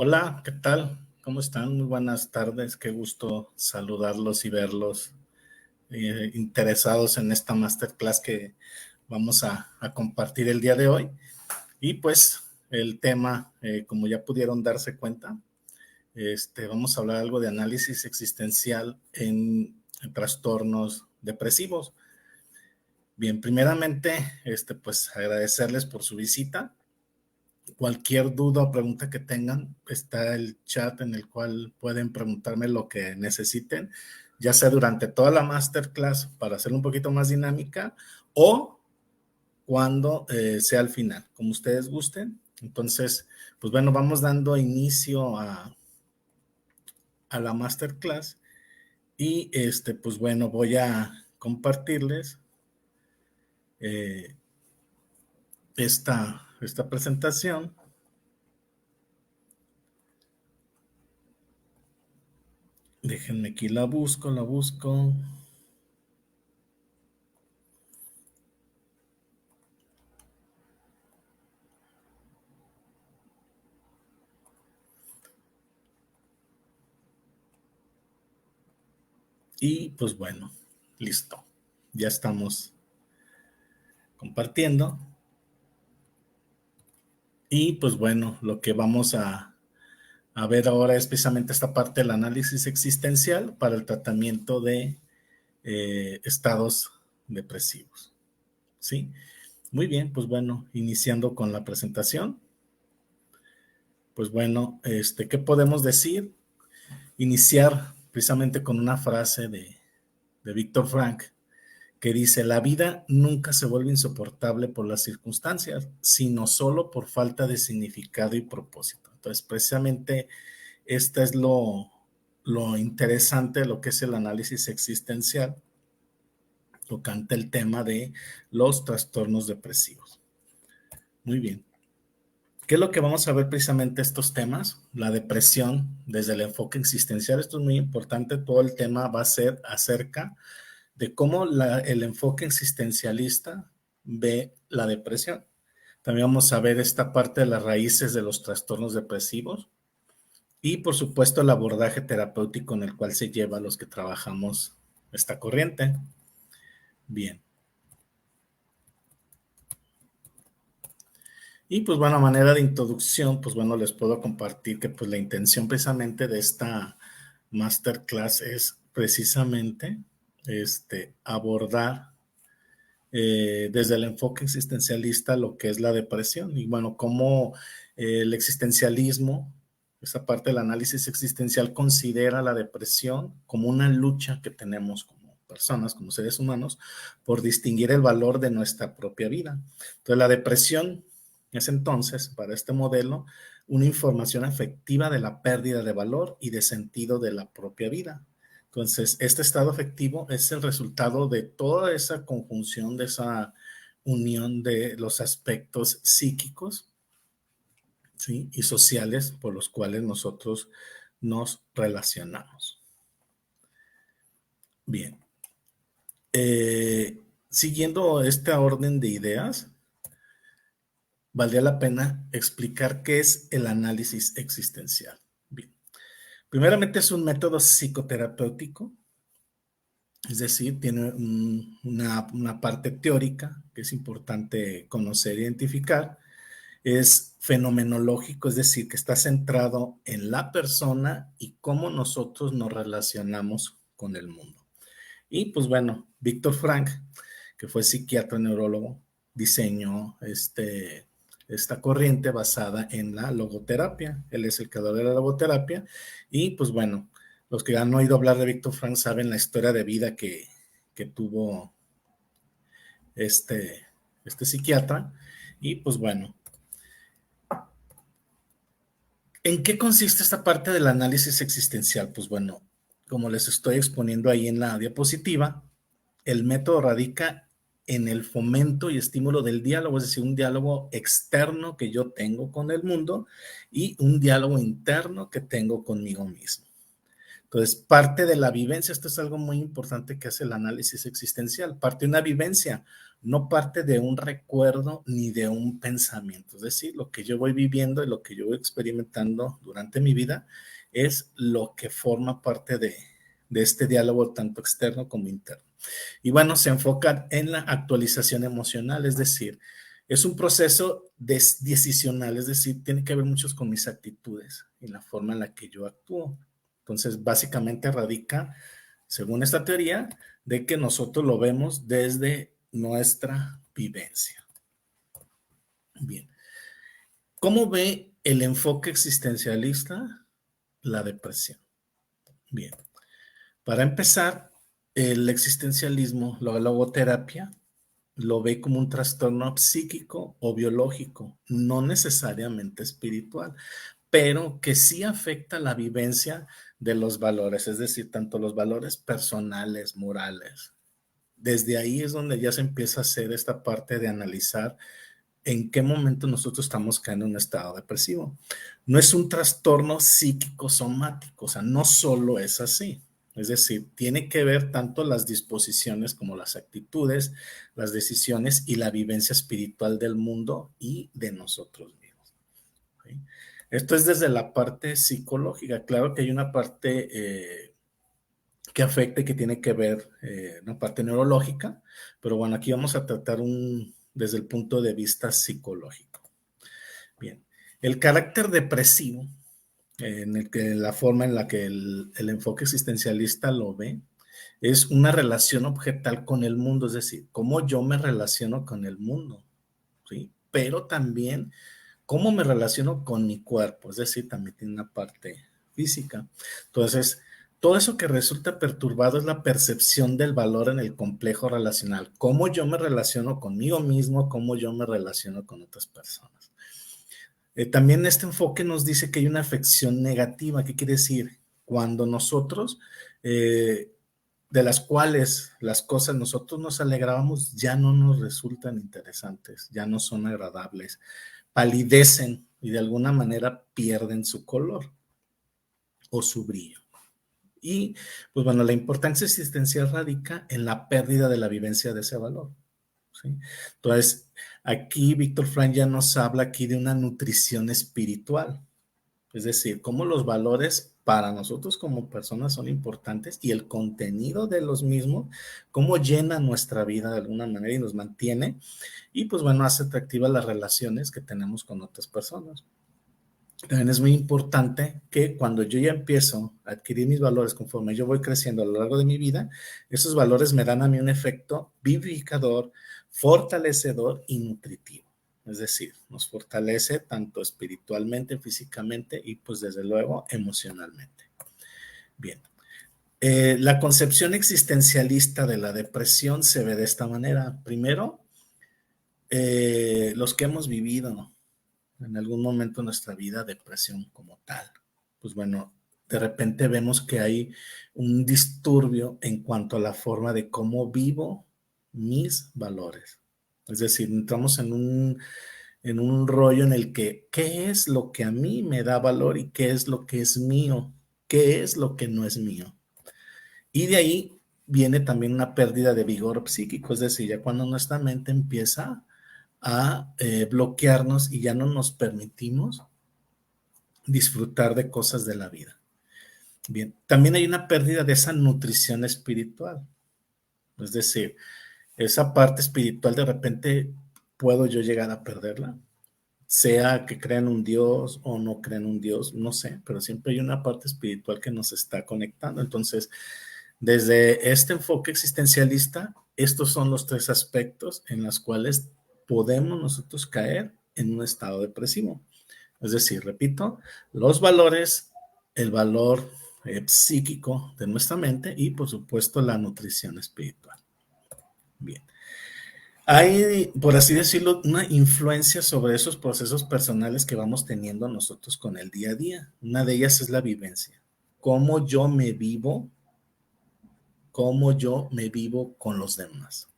Hola, ¿qué tal? ¿Cómo están? Muy buenas tardes. Qué gusto saludarlos y verlos interesados en esta masterclass que vamos a compartir el día de hoy. Y pues el tema, como ya pudieron darse cuenta, vamos a hablar algo de análisis existencial en trastornos depresivos. Bien, primeramente, pues agradecerles por su visita. Cualquier duda o pregunta que tengan, está el chat en el cual pueden preguntarme lo que necesiten, ya sea durante toda la masterclass para hacerlo un poquito más dinámica o cuando sea al final, como ustedes gusten. Entonces, pues bueno, vamos dando inicio a la masterclass y pues bueno, voy a compartirles eh, esta presentación. Déjenme aquí, la busco. Y pues bueno, listo. Ya estamos compartiendo. Y pues bueno, lo que vamos a ver ahora es precisamente esta parte del análisis existencial para el tratamiento de estados depresivos. ¿Sí? Muy bien, pues bueno, iniciando con la presentación. Pues bueno, ¿qué podemos decir? Iniciar precisamente con una frase de Víctor Frank, que dice: la vida nunca se vuelve insoportable por las circunstancias, sino solo por falta de significado y propósito. Entonces, precisamente, este es lo interesante de lo que es el análisis existencial, tocante el tema de los trastornos depresivos. Muy bien. ¿Qué es lo que vamos a ver precisamente estos temas? La depresión desde el enfoque existencial. Esto es muy importante. Todo el tema va a ser acerca de cómo el enfoque existencialista ve la depresión. También vamos a ver esta parte de las raíces de los trastornos depresivos y, por supuesto, el abordaje terapéutico en el cual se lleva a los que trabajamos esta corriente. Bien. Y pues bueno, a manera de introducción, pues bueno, les puedo compartir que pues la intención precisamente de esta masterclass es precisamente abordar desde el enfoque existencialista lo que es la depresión y bueno, cómo el existencialismo, esa parte del análisis existencial, considera la depresión como una lucha que tenemos como personas, como seres humanos, por distinguir el valor de nuestra propia vida. Entonces, la depresión es entonces, para este modelo, una información afectiva de la pérdida de valor y de sentido de la propia vida. Entonces, este estado afectivo es el resultado de toda esa conjunción, de esa unión de los aspectos psíquicos, ¿sí?, y sociales por los cuales nosotros nos relacionamos. Bien. Siguiendo esta orden de ideas, valdría la pena explicar qué es el análisis existencial. Bien. Primeramente, es un método psicoterapéutico. Es decir, tiene una parte teórica que es importante conocer e identificar. Es fenomenológico, es decir, que está centrado en la persona y cómo nosotros nos relacionamos con el mundo. Y pues bueno, Víctor Frank, que fue psiquiatra neurólogo, diseñó esta corriente basada en la logoterapia. Él es el creador de la logoterapia y pues bueno, los que han oído hablar de Víctor Frank saben la historia de vida que tuvo este psiquiatra. Y pues bueno, ¿en qué consiste esta parte del análisis existencial? Pues bueno, como les estoy exponiendo ahí en la diapositiva, el método radica en el fomento y estímulo del diálogo, es decir, un diálogo externo que yo tengo con el mundo y un diálogo interno que tengo conmigo mismo. Entonces, parte de la vivencia, esto es algo muy importante que hace el análisis existencial, parte de una vivencia, no parte de un recuerdo ni de un pensamiento. Es decir, lo que yo voy viviendo y lo que yo voy experimentando durante mi vida es lo que forma parte de este diálogo tanto externo como interno. Y bueno, se enfoca en la actualización emocional, es decir, es un proceso decisional, es decir, tiene que ver mucho con mis actitudes y la forma en la que yo actúo. Entonces, básicamente radica, según esta teoría, de que nosotros lo vemos desde nuestra vivencia. Bien. ¿Cómo ve el enfoque existencialista la depresión? Bien. Para empezar, el existencialismo, la logoterapia, lo ve como un trastorno psíquico o biológico, no necesariamente espiritual, pero que sí afecta la vivencia de los valores, es decir, tanto los valores personales, morales. Desde ahí es donde ya se empieza a hacer esta parte de analizar en qué momento nosotros estamos cayendo en un estado depresivo. No es un trastorno psíquico somático, o sea, no solo es así. Es decir, tiene que ver tanto las disposiciones como las actitudes, las decisiones y la vivencia espiritual del mundo y de nosotros mismos. ¿Sí? Esto es desde la parte psicológica. Claro que hay una parte que afecta y que tiene que ver una parte neurológica, pero bueno, aquí vamos a tratar desde el punto de vista psicológico. Bien, el carácter depresivo, la forma en la que el enfoque existencialista lo ve, es una relación objetal con el mundo, es decir, cómo yo me relaciono con el mundo, ¿sí? Pero también cómo me relaciono con mi cuerpo, es decir, también tiene una parte física. Entonces, todo eso que resulta perturbado es la percepción del valor en el complejo relacional, cómo yo me relaciono conmigo mismo, cómo yo me relaciono con otras personas. También este enfoque nos dice que hay una afección negativa. ¿Qué quiere decir? Cuando nosotros, de las cuales las cosas nosotros nos alegrábamos, ya no nos resultan interesantes, ya no son agradables, palidecen y de alguna manera pierden su color o su brillo. Y pues bueno, la importancia existencial radica en la pérdida de la vivencia de ese valor. ¿Sí? Entonces, aquí Víctor Frank ya nos habla aquí de una nutrición espiritual, es decir, cómo los valores para nosotros como personas son importantes y el contenido de los mismos, cómo llena nuestra vida de alguna manera y nos mantiene y pues bueno, hace atractivas las relaciones que tenemos con otras personas. También es muy importante que cuando yo ya empiezo a adquirir mis valores conforme yo voy creciendo a lo largo de mi vida, esos valores me dan a mí un efecto vivificador, fortalecedor y nutritivo. Es decir, nos fortalece tanto espiritualmente, físicamente y pues desde luego emocionalmente. Bien, la concepción existencialista de la depresión se ve de esta manera. Primero, los que hemos vivido en algún momento de nuestra vida depresión como tal. Pues bueno, de repente vemos que hay un disturbio en cuanto a la forma de cómo vivo mis valores. Es decir, entramos en un rollo en el que, ¿qué es lo que a mí me da valor y qué es lo que es mío? ¿Qué es lo que no es mío? Y de ahí viene también una pérdida de vigor psíquico, es decir, ya cuando nuestra mente empieza a bloquearnos y ya no nos permitimos disfrutar de cosas de la vida. Bien, también hay una pérdida de esa nutrición espiritual, es decir, esa parte espiritual de repente puedo yo llegar a perderla, sea que crean un Dios o no crean un Dios, no sé, pero siempre hay una parte espiritual que nos está conectando. Entonces, desde este enfoque existencialista, estos son los tres aspectos en los cuales podemos nosotros caer en un estado depresivo. Es decir, repito, los valores, el valor psíquico de nuestra mente y, por supuesto, la nutrición espiritual. Bien. Hay, por así decirlo, una influencia sobre esos procesos personales que vamos teniendo nosotros con el día a día. Una de ellas es la vivencia. Cómo yo me vivo, cómo yo me vivo con los demás.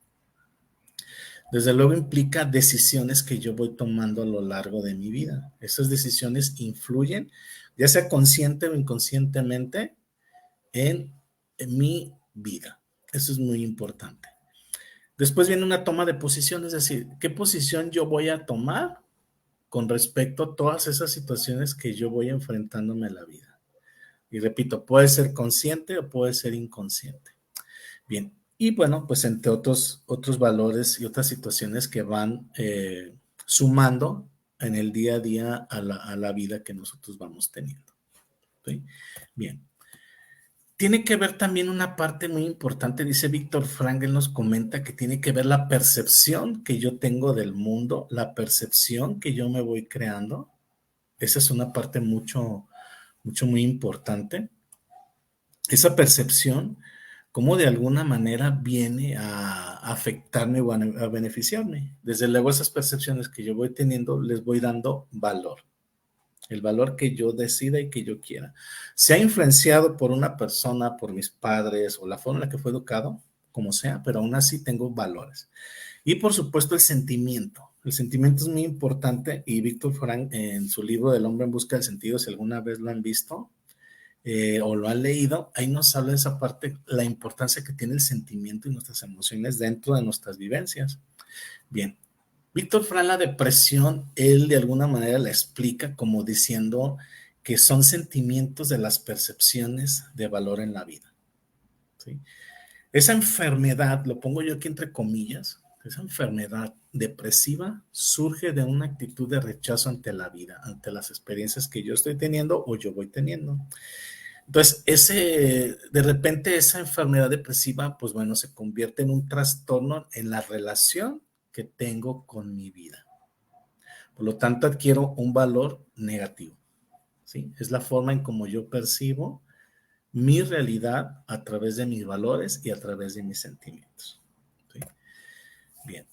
Desde luego implica decisiones que yo voy tomando a lo largo de mi vida. Esas decisiones influyen, ya sea consciente o inconscientemente, en mi vida. Eso es muy importante. Después viene una toma de posición, es decir, ¿qué posición yo voy a tomar con respecto a todas esas situaciones que yo voy enfrentándome a la vida? Y repito, puede ser consciente o puede ser inconsciente. Bien, y bueno, pues entre otros valores y otras situaciones que van sumando en el día a día a la vida que nosotros vamos teniendo. ¿Sí? Bien. Tiene que ver también una parte muy importante, dice Víctor Frankl, nos comenta que tiene que ver la percepción que yo tengo del mundo, la percepción que yo me voy creando. Esa es una parte muy importante. Esa percepción, cómo de alguna manera viene a afectarme o a beneficiarme. Desde luego, esas percepciones que yo voy teniendo, les voy dando valor. El valor que yo decida y que yo quiera. Se ha influenciado por una persona, por mis padres o la forma en la que fue educado, como sea, pero aún así tengo valores. Y por supuesto el sentimiento. El sentimiento es muy importante y Víctor Frank en su libro del hombre en busca del sentido, si alguna vez lo han visto o lo han leído, ahí nos habla de esa parte, la importancia que tiene el sentimiento y nuestras emociones dentro de nuestras vivencias. Bien, Víctor Frank, la depresión, él de alguna manera la explica como diciendo que son sentimientos de las percepciones de valor en la vida. ¿Sí? Esa enfermedad, lo pongo yo aquí entre comillas, esa enfermedad depresiva surge de una actitud de rechazo ante la vida, ante las experiencias que yo estoy teniendo o yo voy teniendo. Entonces, de repente esa enfermedad depresiva, pues bueno, se convierte en un trastorno en la relación que tengo con mi vida. Por lo tanto, adquiero un valor negativo, ¿sí? Es la forma en cómo yo percibo mi realidad a través de mis valores y a través de mis sentimientos, ¿sí? Bien.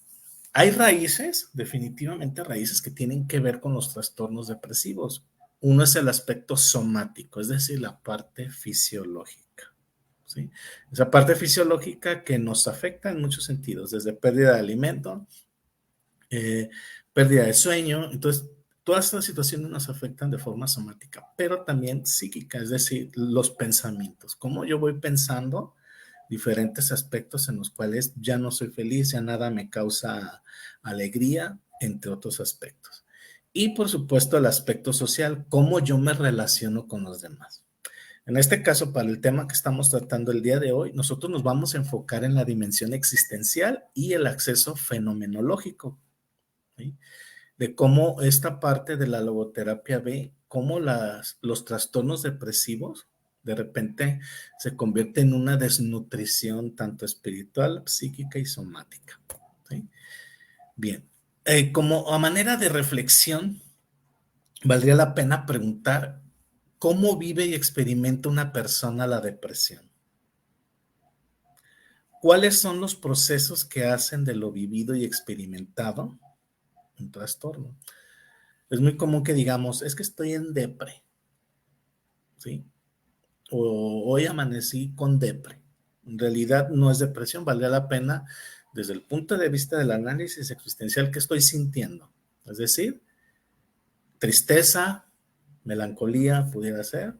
Hay raíces, definitivamente raíces que tienen que ver con los trastornos depresivos. Uno es el aspecto somático, es decir, la parte fisiológica, ¿sí? Esa parte fisiológica que nos afecta en muchos sentidos, desde pérdida de alimento, eh, pérdida de sueño. Entonces, todas estas situaciones nos afectan de forma somática, pero también psíquica, es decir, los pensamientos. Cómo yo voy pensando diferentes aspectos en los cuales ya no soy feliz, ya nada me causa alegría, entre otros aspectos. Y por supuesto el aspecto social, cómo yo me relaciono con los demás. En este caso, para el tema que estamos tratando el día de hoy, nosotros nos vamos a enfocar en la dimensión existencial y el acceso fenomenológico, ¿sí? De cómo esta parte de la logoterapia ve cómo los trastornos depresivos de repente se convierten en una desnutrición tanto espiritual, psíquica y somática, ¿sí? Bien, como a manera de reflexión, valdría la pena preguntar cómo vive y experimenta una persona la depresión. ¿Cuáles son los procesos que hacen de lo vivido y experimentado un trastorno? Es muy común que digamos, es que estoy en depre, ¿sí? O hoy amanecí con depre. En realidad no es depresión, valdría la pena desde el punto de vista del análisis existencial que estoy sintiendo. Es decir, tristeza, melancolía pudiera ser,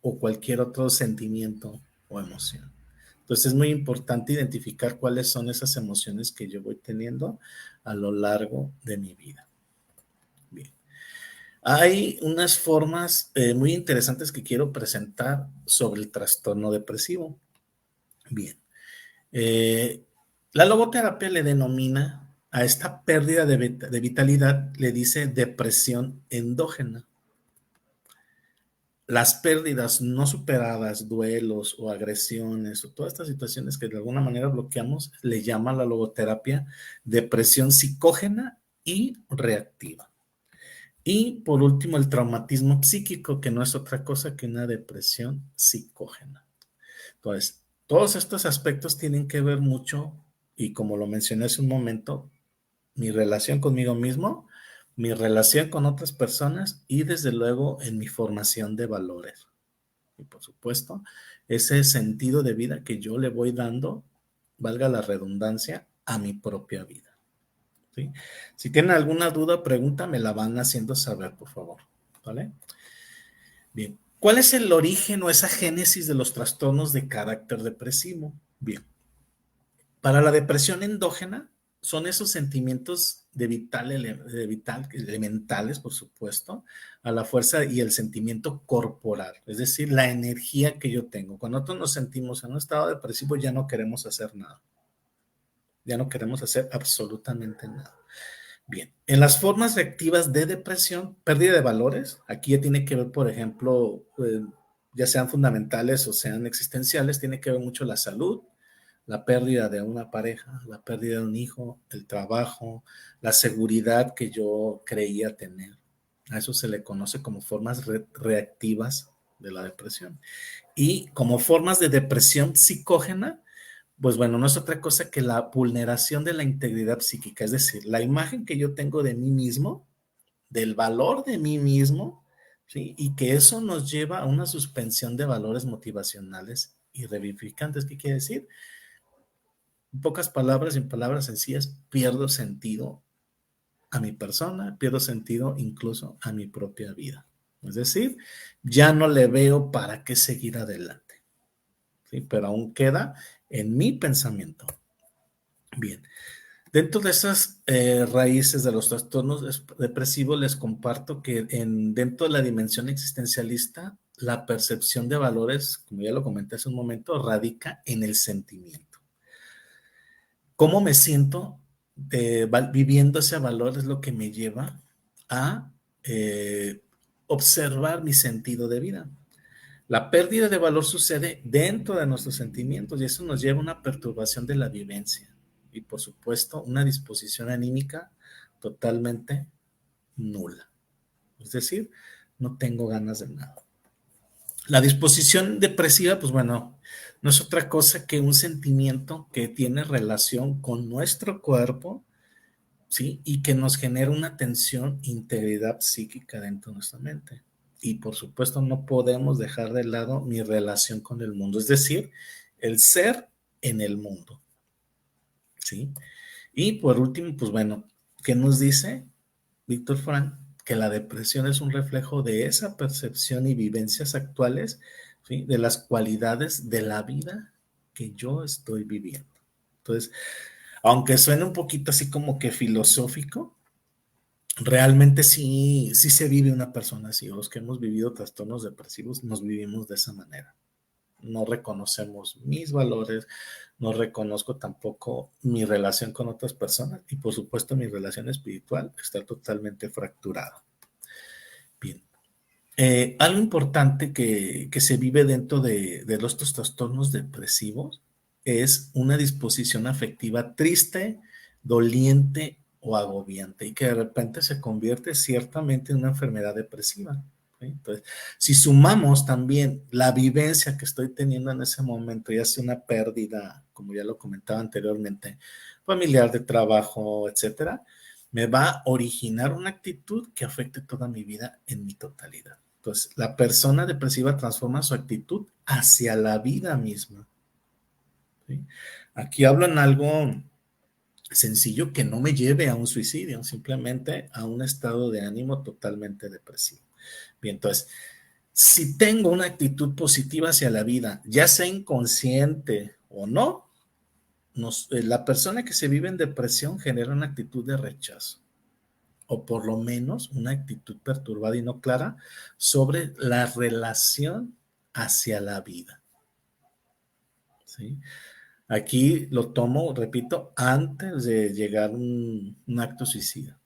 o cualquier otro sentimiento o emoción. Entonces es muy importante identificar cuáles son esas emociones que yo voy teniendo a lo largo de mi vida. Bien. Hay unas formas muy interesantes que quiero presentar sobre el trastorno depresivo. Bien. Eh, la logoterapia le denomina a esta pérdida de vitalidad, le dice depresión endógena. Las pérdidas no superadas, duelos o agresiones o todas estas situaciones que de alguna manera bloqueamos, le llama la logoterapia depresión psicógena y reactiva. Y por último, el traumatismo psíquico, que no es otra cosa que una depresión psicógena. Entonces, todos estos aspectos tienen que ver mucho, y como lo mencioné hace un momento, mi relación conmigo mismo, mi relación con otras personas y desde luego en mi formación de valores. Y por supuesto, ese sentido de vida que yo le voy dando, valga la redundancia, a mi propia vida, ¿sí? Si tienen alguna duda, pregunta, me la van haciendo saber, por favor, ¿vale? Bien. ¿Cuál es el origen o esa génesis de los trastornos de carácter depresivo? Bien, para la depresión endógena son esos sentimientos de vital elementales, por supuesto, a la fuerza y el sentimiento corporal, es decir, la energía que yo tengo. Cuando nosotros nos sentimos en un estado depresivo ya no queremos hacer nada, ya no queremos hacer absolutamente nada. Bien, en las formas reactivas de depresión, pérdida de valores, aquí ya tiene que ver, por ejemplo, ya sean fundamentales o sean existenciales, tiene que ver mucho la salud, la pérdida de una pareja, la pérdida de un hijo, el trabajo, la seguridad que yo creía tener. A eso se le conoce como formas reactivas de la depresión. Y como formas de depresión psicógena, pues bueno, no es otra cosa que la vulneración de la integridad psíquica, es decir, la imagen que yo tengo de mí mismo, del valor de mí mismo, ¿sí? Y que eso nos lleva a una suspensión de valores motivacionales y revivificantes. ¿Qué quiere decir? En pocas palabras, en palabras sencillas, pierdo sentido a mi persona, pierdo sentido incluso a mi propia vida. Es decir, ya no le veo para qué seguir adelante, ¿sí? Pero aún queda en mi pensamiento. Bien, dentro de esas raíces de los trastornos depresivos les comparto que dentro de la dimensión existencialista, la percepción de valores, como ya lo comenté hace un momento, radica en el sentimiento. ¿Cómo me siento viviendo ese valor? Es lo que me lleva a observar mi sentido de vida. La pérdida de valor sucede dentro de nuestros sentimientos y eso nos lleva a una perturbación de la vivencia y, por supuesto, una disposición anímica totalmente nula. Es decir, no tengo ganas de nada. La disposición depresiva, pues bueno, no es otra cosa que un sentimiento que tiene relación con nuestro cuerpo, ¿sí? Y que nos genera una tensión, integridad psíquica dentro de nuestra mente. Y por supuesto no podemos dejar de lado mi relación con el mundo, es decir, el ser en el mundo, ¿sí? Y por último, pues bueno, ¿qué nos dice Víctor Frank? Que la depresión es un reflejo de esa percepción y vivencias actuales, ¿sí? De las cualidades de la vida que yo estoy viviendo. Entonces, aunque suene un poquito así como que filosófico, realmente sí, sí se vive una persona así. Los que hemos vivido trastornos depresivos nos vivimos de esa manera. No reconocemos mis valores, no reconozco tampoco mi relación con otras personas y por supuesto mi relación espiritual está totalmente fracturada. Bien. Algo importante que se vive dentro de estos trastornos depresivos es una disposición afectiva triste, doliente o agobiante y que de repente se convierte ciertamente en una enfermedad depresiva, ¿sí? Entonces, si sumamos también la vivencia que estoy teniendo en ese momento, ya sea una pérdida, como ya lo comentaba anteriormente, familiar, de trabajo, etcétera, me va a originar una actitud que afecte toda mi vida en mi totalidad. Entonces, la persona depresiva transforma su actitud hacia la vida misma, ¿sí? Aquí hablo en algo sencillo que no me lleve a un suicidio, simplemente a un estado de ánimo totalmente depresivo. Bien, entonces, si tengo una actitud positiva hacia la vida, ya sea inconsciente o no, la persona que se vive en depresión genera una actitud de rechazo o por lo menos una actitud perturbada y no clara sobre la relación hacia la vida, ¿sí? Aquí lo tomo, repito, antes de llegar a un acto suicida,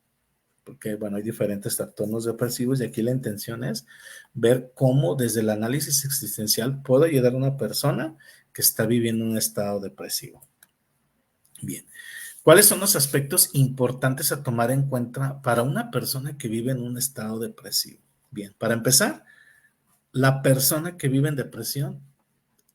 porque bueno, hay diferentes trastornos depresivos y aquí la intención es ver cómo desde el análisis existencial puedo ayudar a una persona que está viviendo un estado depresivo. Bien, ¿cuáles son los aspectos importantes a tomar en cuenta para una persona que vive en un estado depresivo? Bien, para empezar, la persona que vive en depresión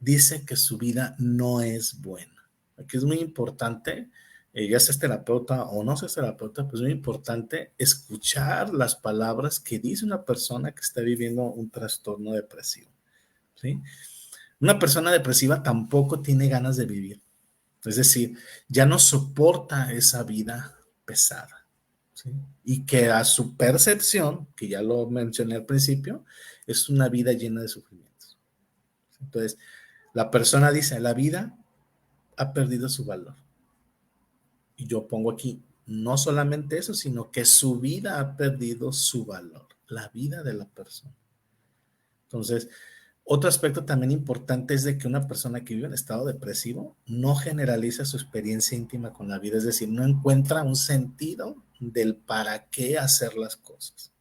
dice que su vida no es buena. Aquí es muy importante, ya seas terapeuta o no seas terapeuta, pues es muy importante escuchar las palabras que dice una persona que está viviendo un trastorno depresivo, ¿sí? Una persona depresiva tampoco tiene ganas de vivir. Es decir, ya no soporta esa vida pesada, ¿sí? Y que a su percepción, que ya lo mencioné al principio, es una vida llena de sufrimientos. Entonces, la persona dice, la vida ha perdido su valor. Y yo pongo aquí, no solamente eso, sino que su vida ha perdido su valor, la vida de la persona. Entonces, otro aspecto también importante es de que una persona que vive en estado depresivo no generaliza su experiencia íntima con la vida, es decir, no encuentra un sentido del para qué hacer las cosas.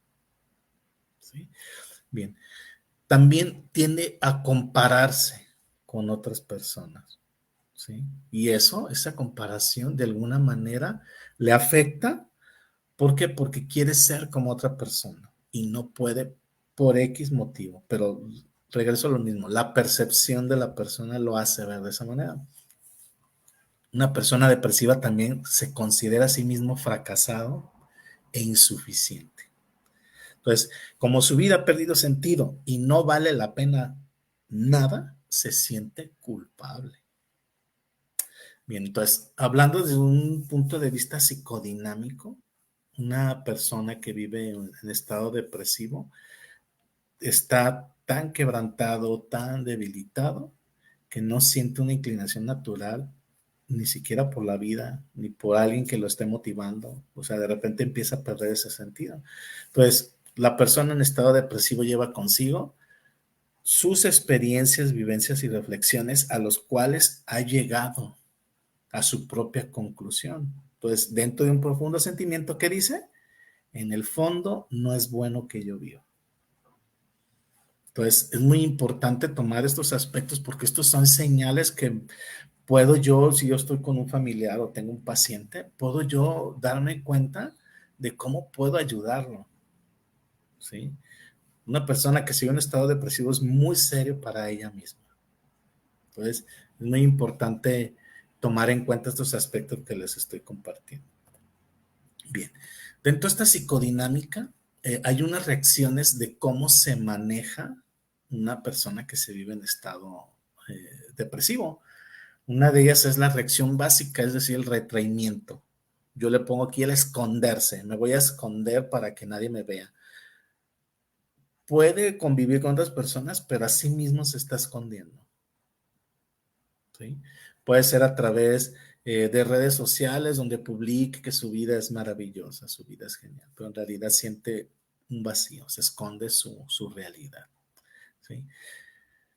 ¿Sí? Bien, también tiende a compararse con otras personas. ¿Sí? Y eso, esa comparación de alguna manera le afecta. ¿Por qué? Porque quiere ser como otra persona y no puede por X motivo, pero regreso a lo mismo, la percepción de la persona lo hace ver de esa manera. Una persona depresiva también se considera a sí mismo fracasado e insuficiente. Entonces, como su vida ha perdido sentido y no vale la pena nada, se siente culpable. Bien, entonces, hablando desde un punto de vista psicodinámico, una persona que vive en estado depresivo está tan quebrantado, tan debilitado, que no siente una inclinación natural, ni siquiera por la vida, ni por alguien que lo esté motivando. O sea, de repente empieza a perder ese sentido. Entonces, la persona en estado depresivo lleva consigo sus experiencias, vivencias y reflexiones a los cuales ha llegado a su propia conclusión. Entonces, dentro de un profundo sentimiento, ¿qué dice? En el fondo, no es bueno que yo viva. Entonces, es muy importante tomar estos aspectos porque estos son señales que puedo yo, si yo estoy con un familiar o tengo un paciente, puedo yo darme cuenta de cómo puedo ayudarlo. ¿Sí? Una persona que sigue en un estado depresivo es muy serio para ella misma. Entonces, es muy importante tomar en cuenta estos aspectos que les estoy compartiendo. Bien, dentro de esta psicodinámica hay unas reacciones de cómo se maneja una persona que se vive en estado depresivo. Una de ellas es la reacción básica, es decir, el retraimiento. Yo le pongo aquí el esconderse, me voy a esconder para que nadie me vea. Puede convivir con otras personas, pero a sí mismo se está escondiendo. ¿Sí? Puede ser a través de redes sociales donde publique que su vida es maravillosa, su vida es genial, pero en realidad siente un vacío, se esconde su realidad. ¿Sí?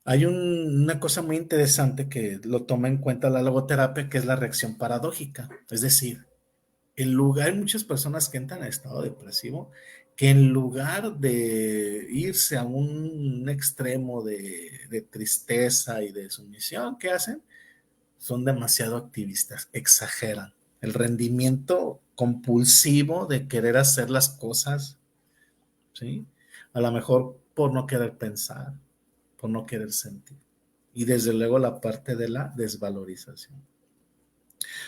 Hay una cosa muy interesante que lo toma en cuenta la logoterapia, que es la reacción paradójica. Es decir, hay muchas personas que entran en estado depresivo que en lugar de irse a un extremo de tristeza y de sumisión, ¿qué hacen? Son demasiado activistas, exageran. El rendimiento compulsivo de querer hacer las cosas, ¿sí? A lo mejor por no querer pensar, por no querer sentir. Y desde luego la parte de la desvalorización.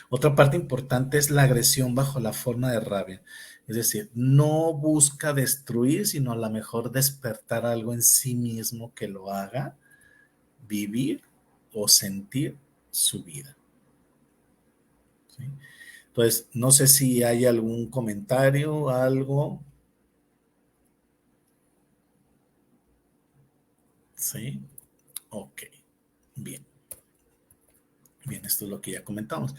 Otra parte importante es la agresión bajo la forma de rabia. Es decir, no busca destruir, sino a lo mejor despertar algo en sí mismo que lo haga vivir o sentir su vida. ¿Sí? Entonces, no sé si hay algún comentario, algo. ¿Sí? Ok. Bien. Bien, esto es lo que ya comentamos.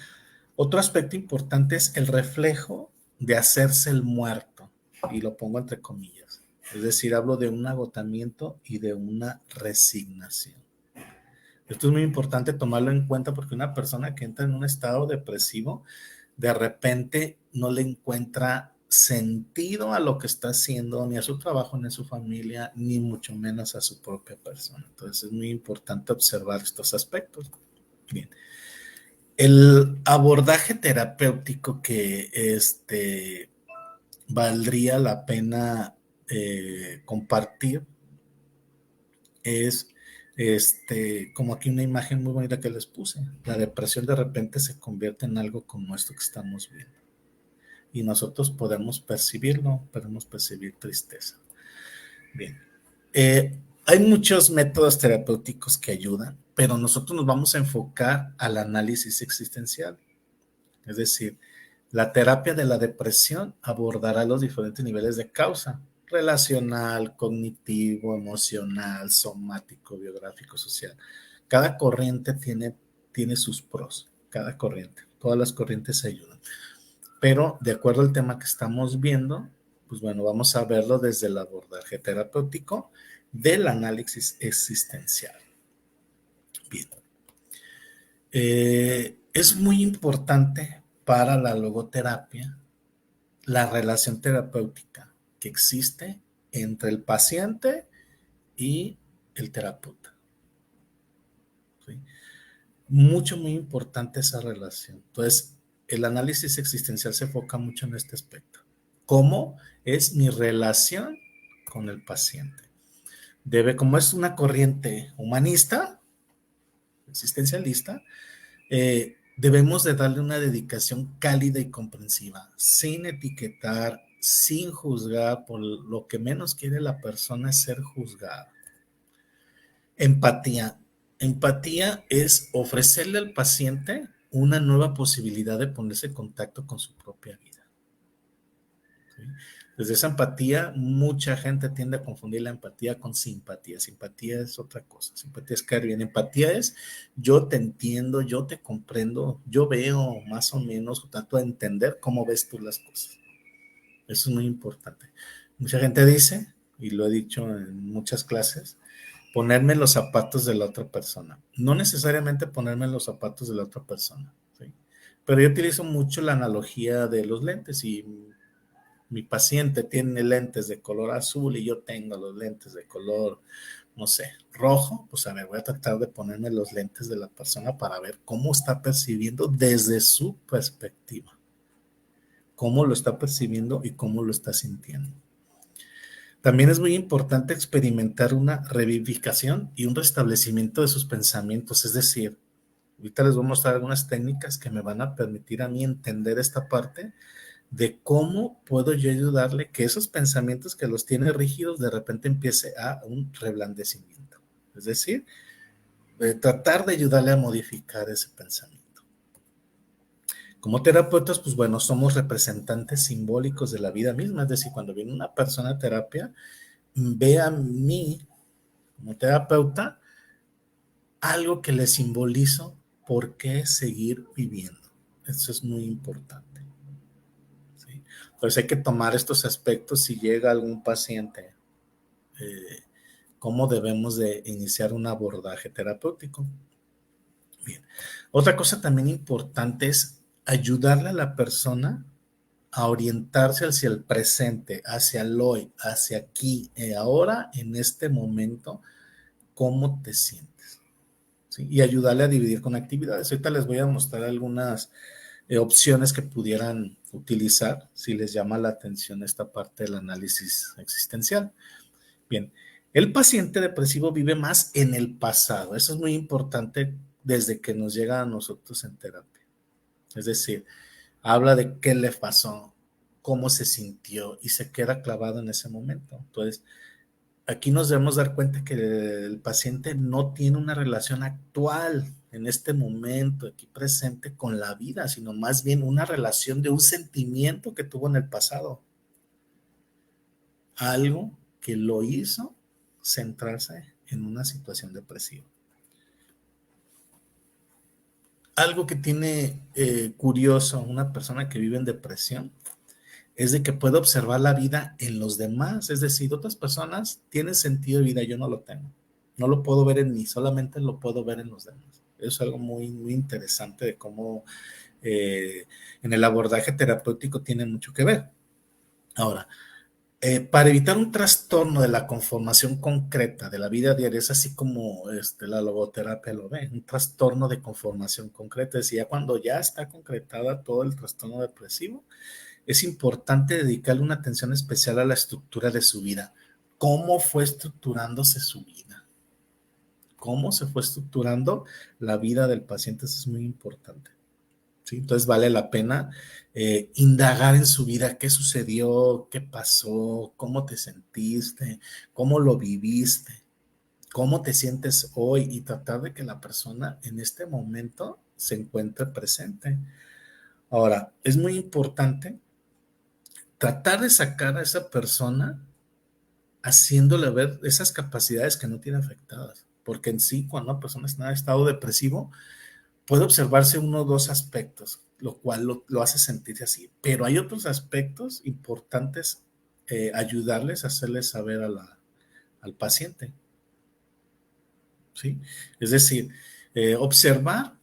Otro aspecto importante es el reflejo de hacerse el muerto, y lo pongo entre comillas. Es decir, hablo de un agotamiento y de una resignación. Esto es muy importante tomarlo en cuenta porque una persona que entra en un estado depresivo, de repente no le encuentra sentido a lo que está haciendo, ni a su trabajo, ni a su familia, ni mucho menos a su propia persona. Entonces es muy importante observar estos aspectos. Bien. El abordaje terapéutico que valdría la pena compartir es como aquí una imagen muy bonita que les puse. La depresión de repente se convierte en algo como esto que estamos viendo. Y nosotros podemos percibirlo, podemos percibir tristeza. Bien. Hay muchos métodos terapéuticos que ayudan, pero nosotros nos vamos a enfocar al análisis existencial. Es decir, la terapia de la depresión abordará los diferentes niveles de causa, relacional, cognitivo, emocional, somático, biográfico, social. Cada corriente tiene sus pros, cada corriente. Todas las corrientes se ayudan. Pero de acuerdo al tema que estamos viendo, pues bueno, vamos a verlo desde el abordaje terapéutico del análisis existencial. Bien. Es muy importante para la logoterapia la relación terapéutica que existe entre el paciente y el terapeuta. ¿Sí? Muy importante esa relación. Entonces, el análisis existencial se enfoca mucho en este aspecto. ¿Cómo es mi relación con el paciente? Como es una corriente humanista, existencialista, debemos de darle una dedicación cálida y comprensiva, sin etiquetar, sin juzgar, por lo que menos quiere la persona es ser juzgada. Empatía. Empatía es ofrecerle al paciente una nueva posibilidad de ponerse en contacto con su propia vida. ¿Sí? Desde esa empatía, mucha gente tiende a confundir la empatía con simpatía. Simpatía es otra cosa. Simpatía es caer bien. Empatía es yo te entiendo, yo te comprendo, yo veo más o menos, trato de entender cómo ves tú las cosas. Eso es muy importante. Mucha gente dice, y lo he dicho en muchas clases, ponerme los zapatos de la otra persona. No necesariamente ponerme los zapatos de la otra persona, ¿sí? Pero yo utilizo mucho la analogía de los lentes y mi paciente tiene lentes de color azul y yo tengo los lentes de color, no sé, rojo, pues a ver, voy a tratar de ponerme los lentes de la persona para ver cómo está percibiendo desde su perspectiva, cómo lo está percibiendo y cómo lo está sintiendo. También es muy importante experimentar una revivificación y un restablecimiento de sus pensamientos, es decir, ahorita les voy a mostrar algunas técnicas que me van a permitir a mí entender esta parte de cómo puedo yo ayudarle que esos pensamientos que los tiene rígidos de repente empiece a un reblandecimiento. Es decir, tratar de ayudarle a modificar ese pensamiento. Como terapeutas, pues bueno, somos representantes simbólicos de la vida misma. Es decir, cuando viene una persona a terapia, ve a mí como terapeuta algo que le simbolizo por qué seguir viviendo. Eso es muy importante. ¿Sí? Entonces hay que tomar estos aspectos si llega algún paciente, cómo debemos de iniciar un abordaje terapéutico. Bien. Otra cosa también importante es ayudarle a la persona a orientarse hacia el presente, hacia el hoy, hacia aquí, ahora, en este momento, cómo te sientes. ¿Sí? Y ayudarle a dividir con actividades. Ahorita les voy a mostrar algunas opciones que pudieran utilizar si les llama la atención esta parte del análisis existencial. Bien, el paciente depresivo vive más en el pasado. Eso es muy importante desde que nos llega a nosotros en terapia. Es decir, habla de qué le pasó, cómo se sintió y se queda clavado en ese momento. Entonces, aquí nos debemos dar cuenta que el paciente no tiene una relación actual en este momento, aquí presente con la vida, sino más bien una relación de un sentimiento que tuvo en el pasado. Algo que lo hizo centrarse en una situación depresiva. Algo que tiene curioso una persona que vive en depresión es de que puede observar la vida en los demás, es decir, otras personas tienen sentido de vida, yo no lo tengo, no lo puedo ver en mí, solamente lo puedo ver en los demás. Eso es algo muy interesante de cómo en el abordaje terapéutico tiene mucho que ver. Ahora, para evitar un trastorno de la conformación concreta de la vida diaria, es así como la logoterapia lo ve, un trastorno de conformación concreta, es decir, ya cuando ya está concretada todo el trastorno depresivo, es importante dedicarle una atención especial a la estructura de su vida. ¿Cómo fue estructurándose su vida? ¿Cómo se fue estructurando la vida del paciente? Eso es muy importante. ¿Sí? Entonces vale la pena indagar en su vida, qué sucedió, qué pasó, cómo te sentiste, cómo lo viviste, cómo te sientes hoy y tratar de que la persona en este momento se encuentre presente. Ahora, es muy importante tratar de sacar a esa persona haciéndole ver esas capacidades que no tiene afectadas. Porque en sí, cuando una persona está en estado depresivo, puede observarse uno o dos aspectos, lo cual lo hace sentirse así. Pero hay otros aspectos importantes, ayudarles a hacerles saber al paciente. ¿Sí? Es decir, observar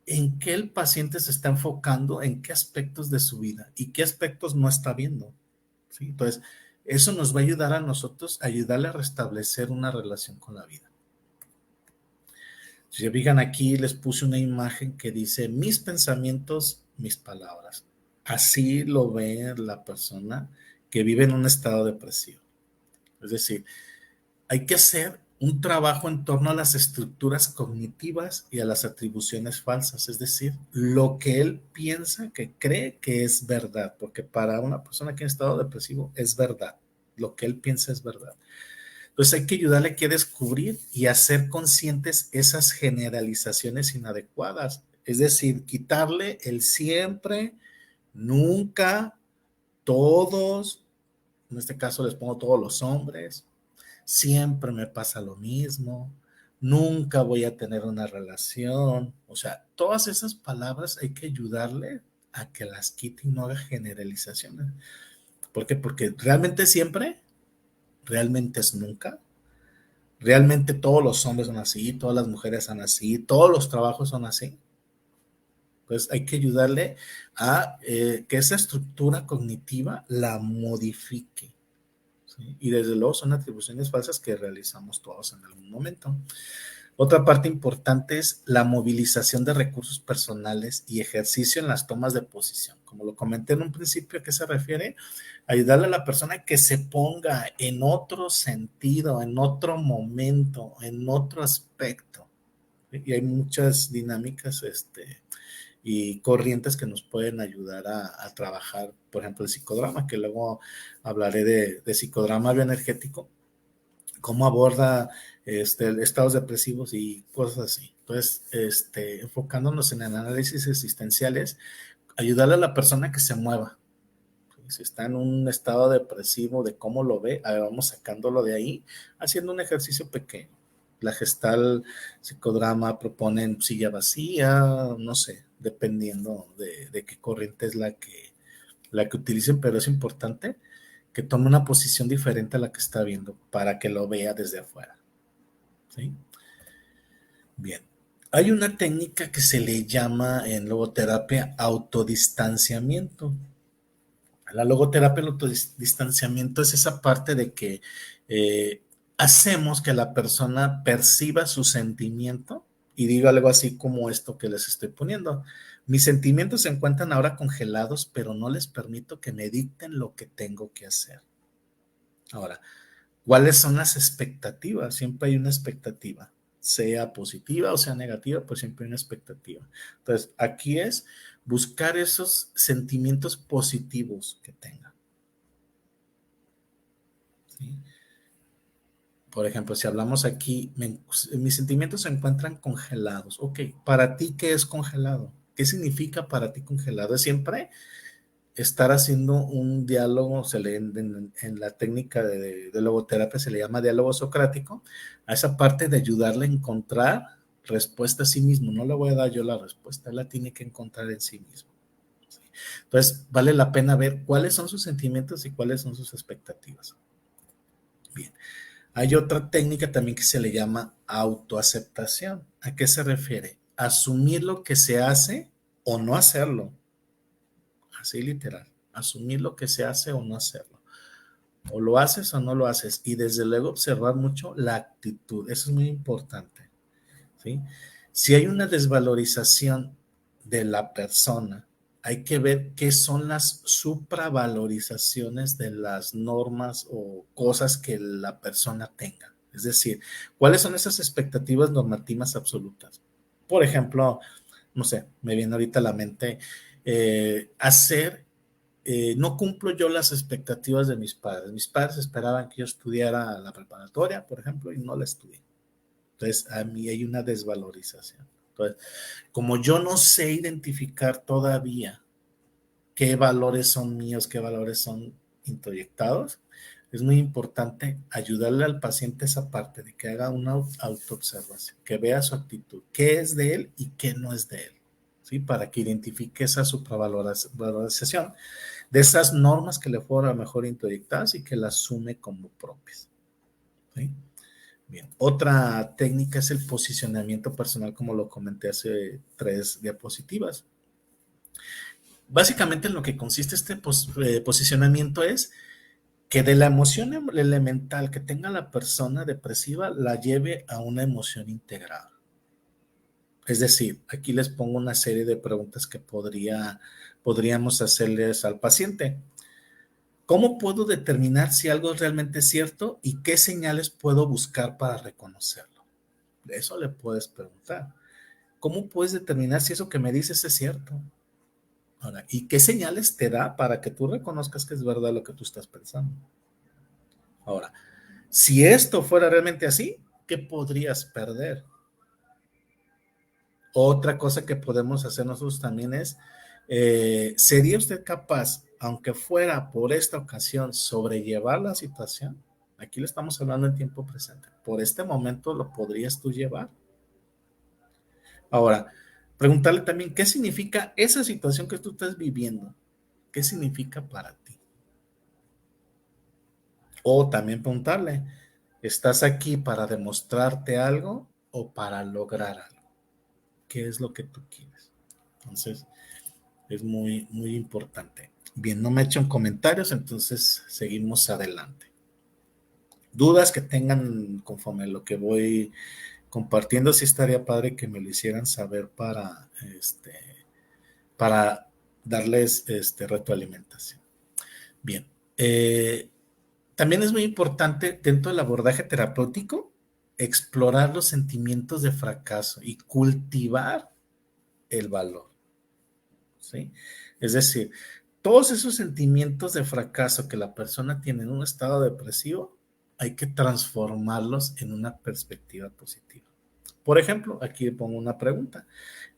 en qué el paciente se está enfocando, en qué aspectos de su vida y qué aspectos no está viendo. ¿Sí? Entonces, eso nos va a ayudar a nosotros, a ayudarle a restablecer una relación con la vida. Si se fijan aquí, les puse una imagen que dice mis pensamientos, mis palabras. Así lo ve la persona que vive en un estado depresivo. Es decir, hay que hacer un trabajo en torno a las estructuras cognitivas y a las atribuciones falsas, es decir, lo que él piensa, que cree que es verdad, porque para una persona que ha estado depresivo es verdad, lo que él piensa es verdad. Entonces hay que ayudarle aquí a descubrir y hacer conscientes esas generalizaciones inadecuadas, es decir, quitarle el siempre, nunca, todos, en este caso les pongo todos los hombres, siempre me pasa lo mismo, nunca voy a tener una relación. O sea, todas esas palabras hay que ayudarle a que las quite y no haga generalizaciones. ¿Por qué? Porque realmente siempre, realmente es nunca, realmente todos los hombres son así, todas las mujeres son así, todos los trabajos son así. Entonces hay que ayudarle a que esa estructura cognitiva la modifique. ¿Sí? Y desde luego son atribuciones falsas que realizamos todos en algún momento. Otra parte importante es la movilización de recursos personales y ejercicio en las tomas de posición. Como lo comenté en un principio, ¿a qué se refiere? Ayudarle a la persona que se ponga en otro sentido, en otro momento, en otro aspecto. Y hay muchas dinámicas y corrientes que nos pueden ayudar a trabajar, por ejemplo, el psicodrama, que luego hablaré de psicodrama bioenergético, cómo aborda estados depresivos y cosas así. Entonces, enfocándonos en el análisis existenciales, ayudarle a la persona que se mueva. Si está en un estado depresivo, de cómo lo ve, a ver, vamos sacándolo de ahí, haciendo un ejercicio pequeño. La gestal psicodrama proponen silla vacía, no sé, dependiendo de qué corriente es la que utilicen, pero es importante que tome una posición diferente a la que está viendo para que lo vea desde afuera. ¿Sí? Bien. Hay una técnica que se le llama en logoterapia autodistanciamiento. La logoterapia, el autodistanciamiento es esa parte de que hacemos que la persona perciba su sentimiento y diga algo así como esto que les estoy poniendo. Mis sentimientos se encuentran ahora congelados, pero no les permito que me dicten lo que tengo que hacer. Ahora, ¿cuáles son las expectativas? Siempre hay una expectativa, sea positiva o sea negativa, pues siempre hay una expectativa. Entonces, aquí es buscar esos sentimientos positivos que tenga. ¿Sí? Por ejemplo, si hablamos aquí, mis sentimientos se encuentran congelados. Ok, ¿para ti qué es congelado? ¿Qué significa para ti congelado? Es siempre estar haciendo un diálogo, en la técnica de logoterapia se le llama diálogo socrático, a esa parte de ayudarle a encontrar respuesta a sí mismo. No le voy a dar yo la respuesta, él la tiene que encontrar en sí mismo. ¿Sí? Entonces, vale la pena ver cuáles son sus sentimientos y cuáles son sus expectativas. Bien. Hay otra técnica también que se le llama autoaceptación. ¿A qué se refiere? Asumir lo que se hace o no hacerlo. Así literal. Asumir lo que se hace o no hacerlo. O lo haces o no lo haces. Y desde luego observar mucho la actitud. Eso es muy importante. ¿Sí? Si hay una desvalorización de la persona, hay que ver qué son las supravalorizaciones de las normas o cosas que la persona tenga. Es decir, ¿cuáles son esas expectativas normativas absolutas? Por ejemplo, no sé, me viene ahorita a la mente no cumplo yo las expectativas de mis padres. Mis padres esperaban que yo estudiara la preparatoria, por ejemplo, y no la estudié. Entonces, a mí hay una desvalorización. Entonces, como yo no sé identificar todavía qué valores son míos, qué valores son introyectados, es muy importante ayudarle al paciente esa parte de que haga una autoobservación, que vea su actitud, qué es de él y qué no es de él, ¿sí? Para que identifique esa supravalorización de esas normas que le fueron a lo mejor introyectadas y que las asume como propias, ¿sí? Bien, otra técnica es el posicionamiento personal, como lo comenté hace 3 diapositivas. Básicamente en lo que consiste este posicionamiento es que de la emoción elemental que tenga la persona depresiva la lleve a una emoción integrada. Es decir, aquí les pongo una serie de preguntas que podríamos hacerles al paciente. ¿Cómo puedo determinar si algo realmente es cierto y qué señales puedo buscar para reconocerlo? Eso le puedes preguntar. ¿Cómo puedes determinar si eso que me dices es cierto? Ahora, ¿y qué señales te da para que tú reconozcas que es verdad lo que tú estás pensando? Ahora, si esto fuera realmente así, ¿qué podrías perder? Otra cosa que podemos hacer nosotros también es, ¿sería usted capaz, aunque fuera por esta ocasión, sobrellevar la situación? Aquí le estamos hablando en tiempo presente. ¿Por este momento lo podrías tú llevar? Ahora, preguntarle también, ¿qué significa esa situación que tú estás viviendo? ¿Qué significa para ti? O también preguntarle, ¿estás aquí para demostrarte algo o para lograr algo? ¿Qué es lo que tú quieres? Entonces, es muy, muy importante. Bien, no me echen comentarios, entonces seguimos adelante. Dudas que tengan conforme a lo que voy compartiendo, sí estaría padre que me lo hicieran saber para darles retroalimentación. Bien, también es muy importante dentro del abordaje terapéutico explorar los sentimientos de fracaso y cultivar el valor, ¿sí? Es decir, todos esos sentimientos de fracaso que la persona tiene en un estado depresivo, hay que transformarlos en una perspectiva positiva. Por ejemplo, aquí pongo una pregunta.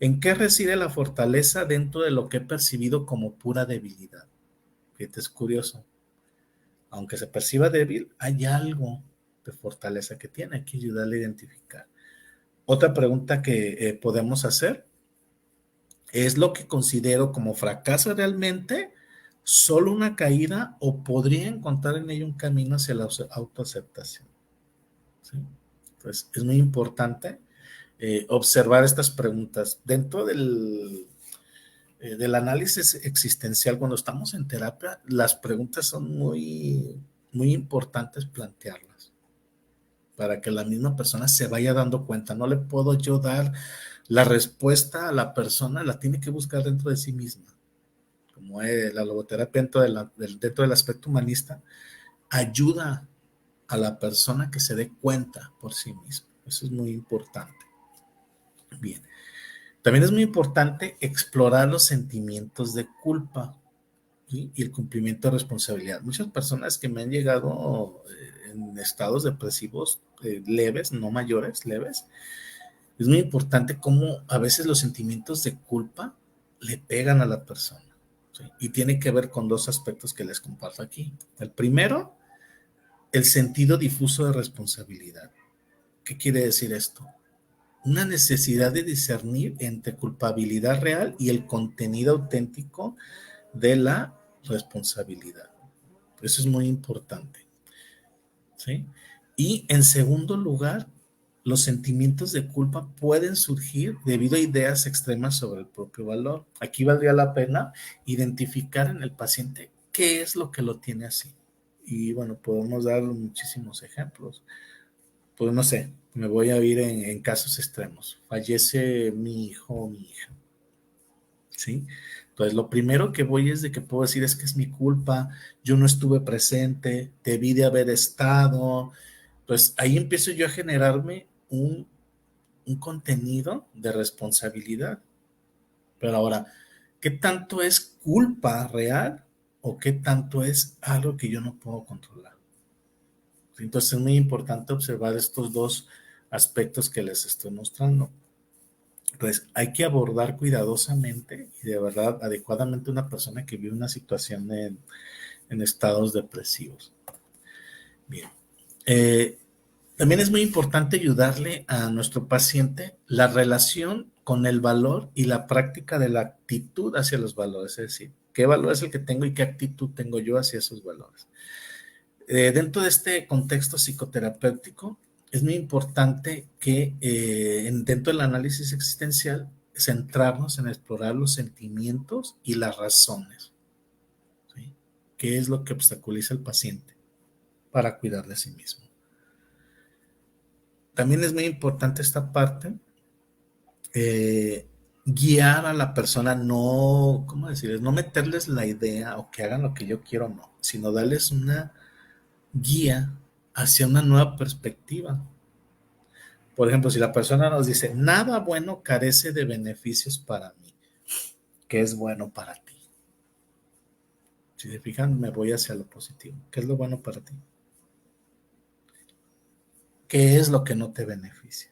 ¿En qué reside la fortaleza dentro de lo que he percibido como pura debilidad? Fíjate, es curioso. Aunque se perciba débil, hay algo de fortaleza que tiene. Hay que ayudarle a identificar. Otra pregunta que podemos hacer, ¿es lo que considero como fracaso realmente solo una caída o podría encontrar en ello un camino hacia la autoaceptación? ¿Sí? Entonces, es muy importante observar estas preguntas. Dentro del análisis existencial, cuando estamos en terapia, las preguntas son muy, muy importantes plantearlas para que la misma persona se vaya dando cuenta. No le puedo yo dar la respuesta a la persona, la tiene que buscar dentro de sí misma. Como la logoterapia dentro del aspecto humanista, ayuda a la persona que se dé cuenta por sí misma. Eso es muy importante. Bien. También es muy importante explorar los sentimientos de culpa, ¿sí? Y el cumplimiento de responsabilidad. Muchas personas que me han llegado en estados depresivos leves, no mayores, leves, es muy importante cómo a veces los sentimientos de culpa le pegan a la persona, ¿sí? Y tiene que ver con 2 aspectos que les comparto aquí. El primero, el sentido difuso de responsabilidad. ¿Qué quiere decir esto? Una necesidad de discernir entre culpabilidad real y el contenido auténtico de la responsabilidad. Eso es muy importante, ¿sí? Y en segundo lugar, los sentimientos de culpa pueden surgir debido a ideas extremas sobre el propio valor. Aquí valdría la pena identificar en el paciente qué es lo que lo tiene así. Y bueno, podemos dar muchísimos ejemplos. Pues no sé, me voy a ir en casos extremos. Fallece mi hijo o mi hija, ¿sí? Entonces, lo primero que voy es de que puedo decir es que es mi culpa, yo no estuve presente, debí de haber estado. Pues ahí empiezo yo a generarme un contenido de responsabilidad. Pero ahora, ¿qué tanto es culpa real o qué tanto es algo que yo no puedo controlar? Entonces es muy importante observar estos 2 aspectos que les estoy mostrando. Entonces hay que abordar cuidadosamente y de verdad adecuadamente una persona que vive una situación en estados depresivos. Bien. También es muy importante ayudarle a nuestro paciente la relación con el valor y la práctica de la actitud hacia los valores, es decir, qué valor es el que tengo y qué actitud tengo yo hacia esos valores. Dentro de este contexto psicoterapéutico, es muy importante que dentro del análisis existencial centrarnos en explorar los sentimientos y las razones, ¿sí? ¿Qué es lo que obstaculiza al paciente para cuidar de sí mismo? También es muy importante esta parte, guiar a la persona, no, ¿cómo decirles? No meterles la idea o que hagan lo que yo quiero, no, sino darles una guía hacia una nueva perspectiva. Por ejemplo, si la persona nos dice, nada bueno carece de beneficios para mí, ¿qué es bueno para ti? Si se fijan, me voy hacia lo positivo. ¿Qué es lo bueno para ti? ¿Qué es lo que no te beneficia?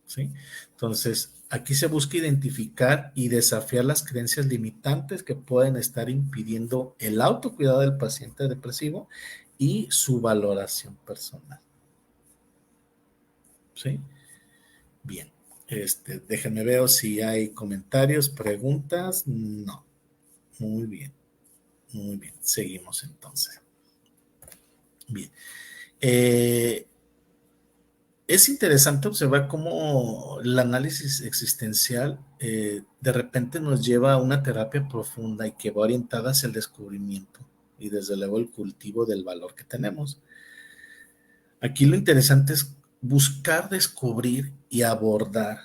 ¿Sí? Entonces, aquí se busca identificar y desafiar las creencias limitantes que pueden estar impidiendo el autocuidado del paciente depresivo y su valoración personal. ¿Sí? Bien. Déjenme ver si hay comentarios, preguntas. No. Muy bien. Muy bien. Seguimos entonces. Bien. Es interesante observar cómo el análisis existencial de repente nos lleva a una terapia profunda y que va orientada hacia el descubrimiento y desde luego el cultivo del valor que tenemos. Aquí lo interesante es buscar descubrir y abordar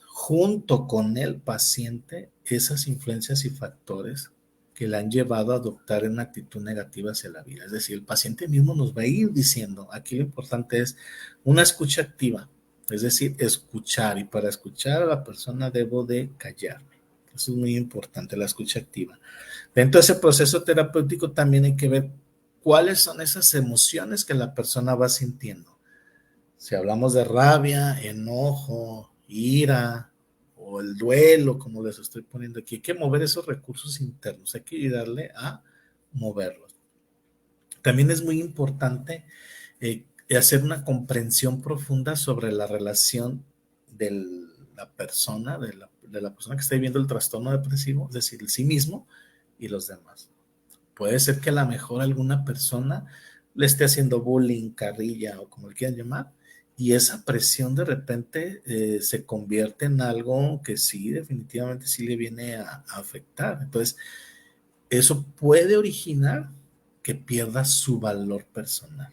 junto con el paciente esas influencias y factores que le han llevado a adoptar una actitud negativa hacia la vida. Es decir, el paciente mismo nos va a ir diciendo, aquí lo importante es una escucha activa, es decir, escuchar, y para escuchar a la persona debo de callar. Eso es muy importante, la escucha activa. Dentro de ese proceso terapéutico también hay que ver cuáles son esas emociones que la persona va sintiendo. Si hablamos de rabia, enojo, ira o el duelo, como les estoy poniendo aquí, hay que mover esos recursos internos, hay que ayudarle a moverlos. También es muy importante hacer una comprensión profunda sobre la relación de la persona, de la persona que está viviendo el trastorno depresivo, es decir, el sí mismo y los demás. Puede ser que a lo mejor alguna persona le esté haciendo bullying, carrilla o como le quieran llamar, y esa presión de repente se convierte en algo que sí, definitivamente sí le viene a afectar. Entonces, eso puede originar que pierda su valor personal.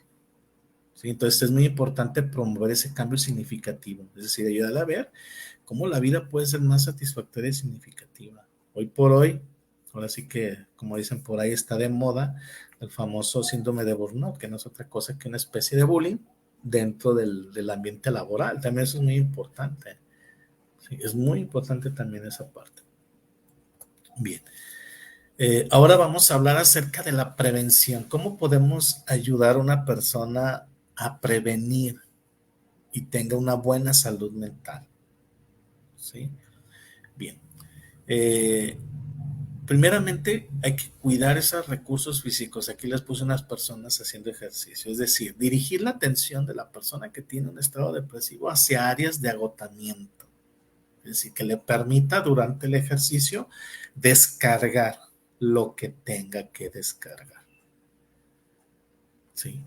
¿Sí? Entonces, es muy importante promover ese cambio significativo, es decir, ayudarle a ver cómo la vida puede ser más satisfactoria y significativa. Hoy por hoy, ahora sí que, como dicen por ahí, está de moda el famoso síndrome de burnout, que no es otra cosa que una especie de bullying dentro del ambiente laboral. También eso es muy importante. Sí, es muy importante también esa parte. Bien. Ahora vamos a hablar acerca de la prevención. ¿Cómo podemos ayudar a una persona a prevenir y tenga una buena salud mental? ¿Sí? Bien. Eh, Primeramente, hay que cuidar esos recursos físicos. Aquí les puse unas personas haciendo ejercicio, es decir, dirigir la atención de la persona que tiene un estado depresivo hacia áreas de agotamiento. Es decir, que le permita durante el ejercicio descargar lo que tenga que descargar. ¿Sí?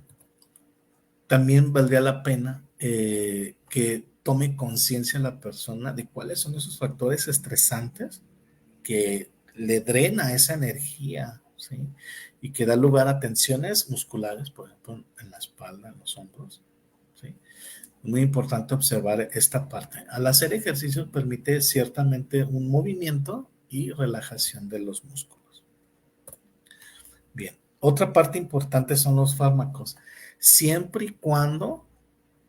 También valdría la pena que tome conciencia la persona de cuáles son esos factores estresantes que le drena esa energía, ¿sí? Y que da lugar a tensiones musculares, por ejemplo, en la espalda, en los hombros, ¿sí? Muy importante observar esta parte. Al hacer ejercicio permite ciertamente un movimiento y relajación de los músculos. Bien, otra parte importante son los fármacos, siempre y cuando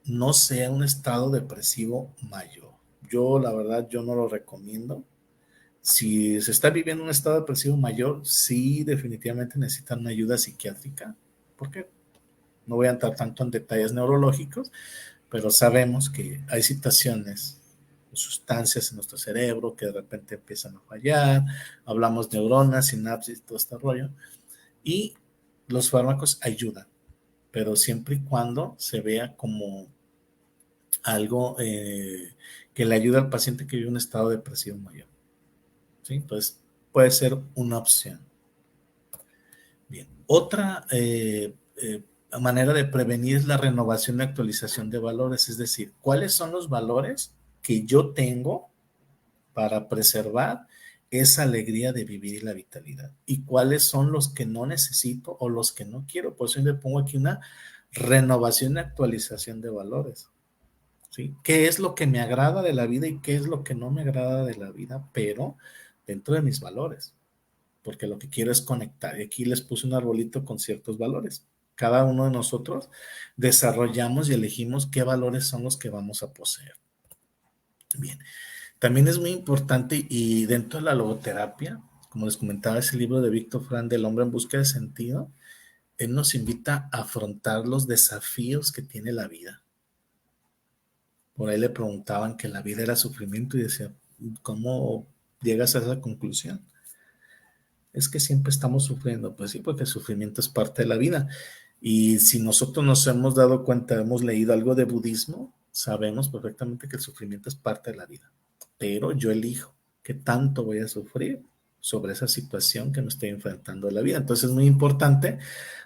no sea un estado depresivo mayor. Yo, la verdad, yo no lo recomiendo. Si se está viviendo un estado depresivo mayor, sí, definitivamente necesitan una ayuda psiquiátrica. ¿Por qué? No voy a entrar tanto en detalles neurológicos, pero sabemos que hay situaciones, sustancias en nuestro cerebro que de repente empiezan a fallar. Hablamos neuronas, sinapsis, todo este rollo. Y los fármacos ayudan. pero siempre y cuando se vea como algo que le ayude al paciente que vive un estado depresivo mayor. ¿Sí? Entonces, puede ser una opción. Bien. Otra manera de prevenir es la renovación y actualización de valores, es decir, ¿cuáles son los valores que yo tengo para preservar esa alegría de vivir y la vitalidad? ¿Y cuáles son los que no necesito o los que no quiero? Por eso le pongo aquí una renovación y actualización de valores. ¿Sí? ¿Qué es lo que me agrada de la vida y qué es lo que no me agrada de la vida? Pero dentro de mis valores, porque lo que quiero es conectar. Y aquí les puse un arbolito con ciertos valores. Cada uno de nosotros desarrollamos y elegimos qué valores son los que vamos a poseer. Bien, también es muy importante y dentro de la logoterapia, como les comentaba, ese libro de Víctor Frank del hombre en busca de sentido, él nos invita a afrontar los desafíos que tiene la vida. Por ahí le preguntaban que la vida era sufrimiento y decía, ¿cómo llegas a esa conclusión? Es que siempre estamos sufriendo. Pues sí, porque el sufrimiento es parte de la vida. Y si nosotros nos hemos dado cuenta, hemos leído algo de budismo, sabemos perfectamente que el sufrimiento es parte de la vida. Pero yo elijo qué tanto voy a sufrir sobre esa situación que me estoy enfrentando en la vida. Entonces es muy importante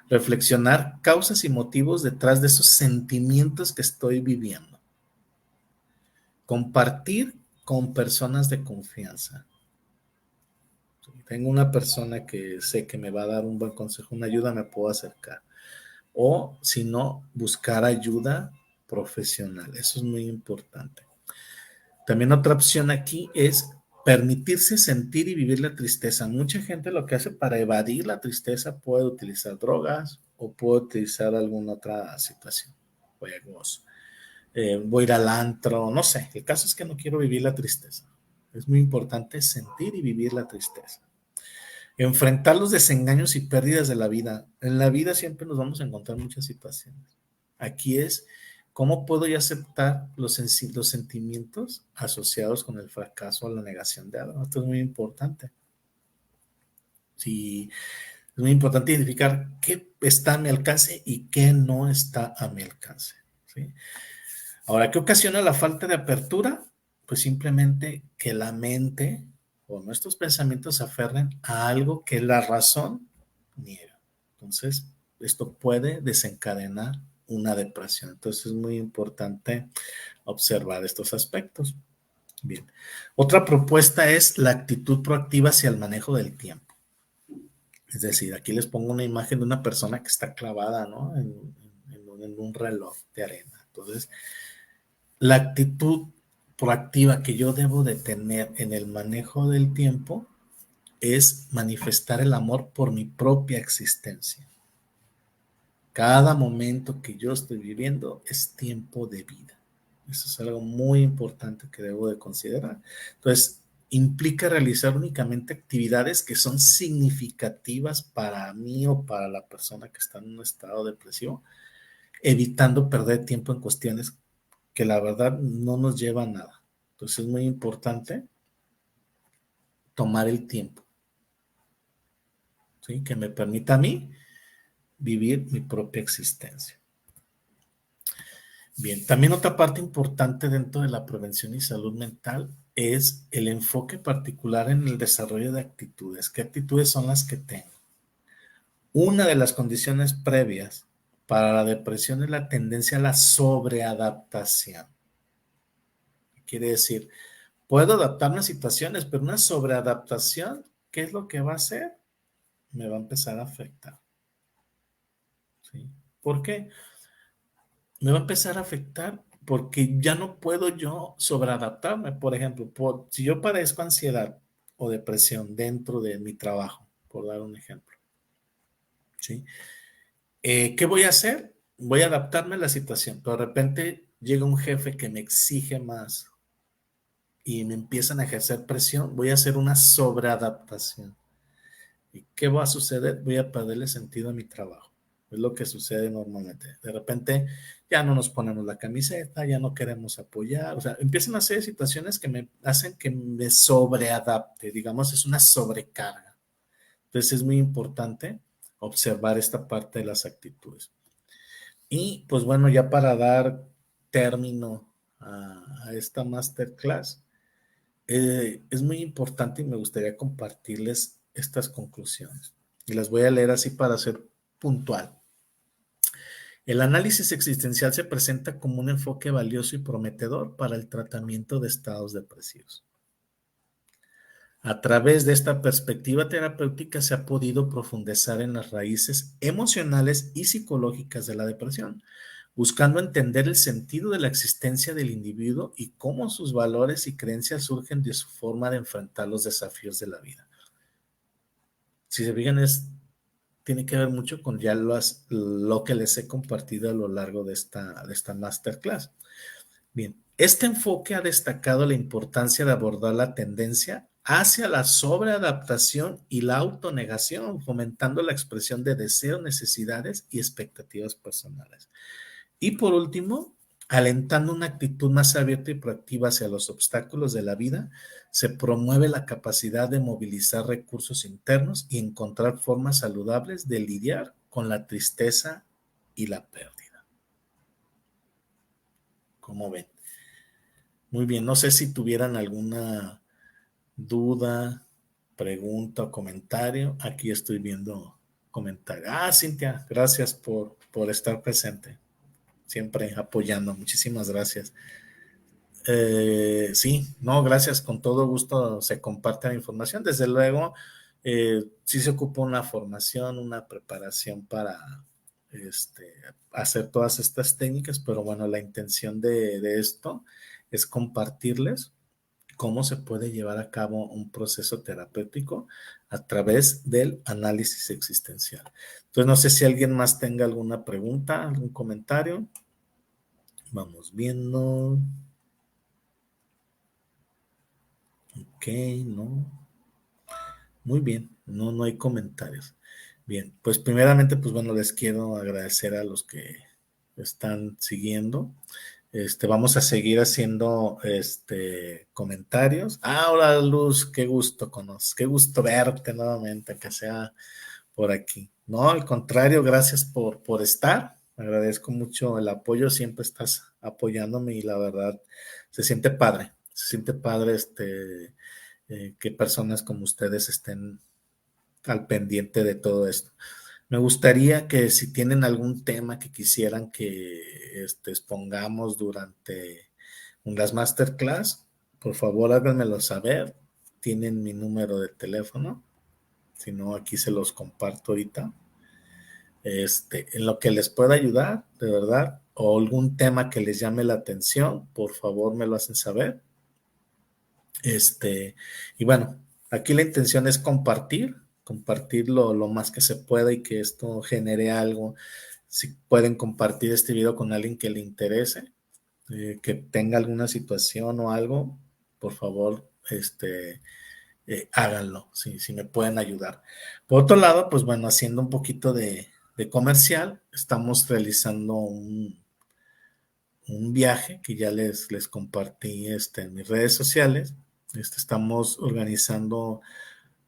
reflexionar causas y motivos detrás de esos sentimientos que estoy viviendo. Compartir con personas de confianza. Tengo una persona que sé que me va a dar un buen consejo, una ayuda, me puedo acercar. O si no, buscar ayuda profesional. Eso es muy importante. También otra opción aquí es permitirse sentir y vivir la tristeza. Mucha gente lo que hace para evadir la tristeza puede utilizar drogas o puede utilizar alguna otra situación, juegos, voy a ir al antro, no sé. El caso es que no quiero vivir la tristeza. Es muy importante sentir y vivir la tristeza. Enfrentar los desengaños y pérdidas de la vida. En la vida siempre nos vamos a encontrar muchas situaciones. Aquí es cómo puedo yo aceptar los sentimientos asociados con el fracaso o la negación de algo. Esto es muy importante. Sí, es muy importante identificar qué está a mi alcance y qué no está a mi alcance. ¿Sí? Ahora, ¿qué ocasiona la falta de apertura? Pues simplemente que la mente o nuestros pensamientos se aferren a algo que la razón niega. Entonces, esto puede desencadenar una depresión. Entonces, es muy importante observar estos aspectos. Bien. Otra propuesta es la actitud proactiva hacia el manejo del tiempo. Es decir, aquí les pongo una imagen de una persona que está clavada, ¿no? En un reloj de arena. Entonces, la actitud proactiva que yo debo de tener en el manejo del tiempo es manifestar el amor por mi propia existencia. Cada momento que yo estoy viviendo es tiempo de vida. Eso es algo muy importante que debo de considerar. Entonces, implica realizar únicamente actividades que son significativas para mí o para la persona que está en un estado depresivo, evitando perder tiempo en cuestiones que la verdad no nos lleva a nada. Entonces es muy importante tomar el tiempo, ¿sí? Que me permita a mí vivir mi propia existencia. Bien, también otra parte importante dentro de la prevención y salud mental es el enfoque particular en el desarrollo de actitudes. ¿Qué actitudes son las que tengo? Una de las condiciones previas para la depresión es la tendencia a la sobreadaptación. Quiere decir, puedo adaptarme a situaciones, pero una sobreadaptación, ¿qué es lo que va a hacer? Me va a empezar a afectar. ¿Sí? ¿Por qué? Me va a empezar a afectar porque ya no puedo yo sobreadaptarme. Por ejemplo, si yo padezco ansiedad o depresión dentro de mi trabajo, por dar un ejemplo, ¿sí? ¿Qué voy a hacer? Voy a adaptarme a la situación, pero de repente llega un jefe que me exige más y me empiezan a ejercer presión, voy a hacer una sobreadaptación. ¿Y qué va a suceder? Voy a perderle sentido a mi trabajo. Es lo que sucede normalmente. De repente ya no nos ponemos la camiseta, ya no queremos apoyar. O sea, empiezan a ser situaciones que me hacen que me sobreadapte. Digamos, es una sobrecarga. Entonces es muy importante observar esta parte de las actitudes. Y pues bueno, ya para dar término a esta masterclass, es muy importante y me gustaría compartirles estas conclusiones. Y las voy a leer así para ser puntual. El análisis existencial se presenta como un enfoque valioso y prometedor para el tratamiento de estados depresivos. A través de esta perspectiva terapéutica se ha podido profundizar en las raíces emocionales y psicológicas de la depresión, buscando entender el sentido de la existencia del individuo y cómo sus valores y creencias surgen de su forma de enfrentar los desafíos de la vida. Si se fijan, tiene que ver mucho con ya lo que les he compartido a lo largo de esta masterclass. Bien, este enfoque ha destacado la importancia de abordar la tendencia hacia la sobreadaptación y la autonegación, fomentando la expresión de deseos, necesidades y expectativas personales. Y por último, alentando una actitud más abierta y proactiva hacia los obstáculos de la vida, se promueve la capacidad de movilizar recursos internos y encontrar formas saludables de lidiar con la tristeza y la pérdida. ¿Cómo ven? Muy bien, no sé si tuvieran alguna duda, pregunta o comentario. Aquí estoy viendo comentarios. Cintia, gracias por estar presente, siempre apoyando. Muchísimas gracias. Sí, no, gracias, con todo gusto se comparte la información. Desde luego, sí se ocupa una formación, una preparación para hacer todas estas técnicas, pero bueno, la intención de esto es compartirles cómo se puede llevar a cabo un proceso terapéutico a través del análisis existencial. Entonces, no sé si alguien más tenga alguna pregunta, algún comentario. Vamos viendo. Ok, no. Muy bien, no hay comentarios. Bien, pues primeramente, pues bueno, les quiero agradecer a los que están siguiendo. Vamos a seguir haciendo comentarios. Hola Luz, qué gusto verte nuevamente, que sea por aquí. No, al contrario, gracias por estar. Agradezco mucho el apoyo, siempre estás apoyándome y la verdad se siente padre que personas como ustedes estén al pendiente de todo esto. Me gustaría que si tienen algún tema que quisieran que expongamos durante las masterclass, por favor háganmelo saber. Tienen mi número de teléfono. Si no, aquí se los comparto ahorita. En lo que les pueda ayudar, de verdad, o algún tema que les llame la atención, por favor me lo hacen saber. Y bueno, aquí la intención es compartir lo más que se pueda y que esto genere algo. Si pueden compartir este video con alguien que le interese, que tenga alguna situación o algo, por favor, háganlo, si me pueden ayudar. Por otro lado, pues bueno, haciendo un poquito de comercial, estamos realizando un viaje que ya les compartí en mis redes sociales. Estamos organizando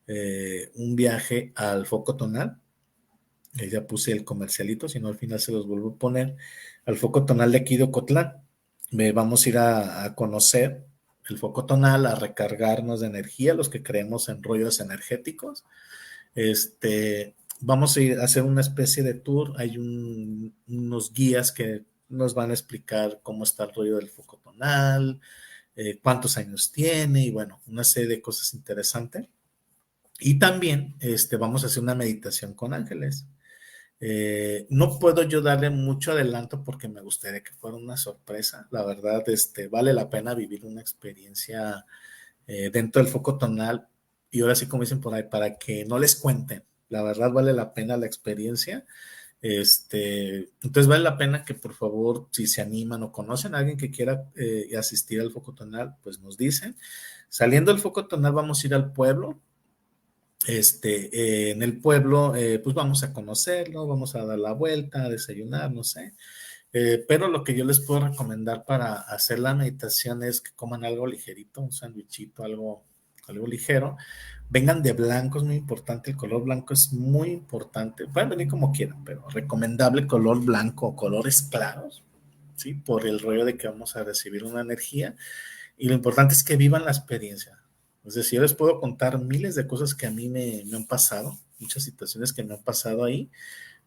un viaje al Foco Tonal. Ya puse el comercialito, si no al final se los vuelvo a poner. Al Foco Tonal de aquí de Ocotlán. Vamos a ir a conocer el Foco Tonal, a recargarnos de energía, los que creemos en rollos energéticos. Vamos a ir a hacer una especie de tour. Hay unos guías que nos van a explicar cómo está el rollo del foco tonal, cuántos años tiene y bueno, una serie de cosas interesantes. Y también vamos a hacer una meditación con ángeles. No puedo yo darle mucho adelanto porque me gustaría que fuera una sorpresa. La verdad, vale la pena vivir una experiencia dentro del foco tonal. Y ahora sí, como dicen por ahí, para que no les cuenten. La verdad vale la pena la experiencia. Entonces vale la pena que por favor, si se animan o conocen a alguien que quiera asistir al foco tonal, pues nos dicen. Saliendo del foco tonal vamos a ir al pueblo. En el pueblo, pues vamos a conocerlo, vamos a dar la vuelta, a desayunar, no sé. Pero lo que yo les puedo recomendar para hacer la meditación es que coman algo ligerito, un sándwichito, algo algo ligero. Vengan de blanco, es muy importante, el color blanco es muy importante. Pueden venir como quieran, pero recomendable color blanco o colores claros, ¿sí? Por el rollo de que vamos a recibir una energía y lo importante es que vivan la experiencia. Es decir, yo les puedo contar miles de cosas que a mí me han pasado, muchas situaciones que me han pasado ahí,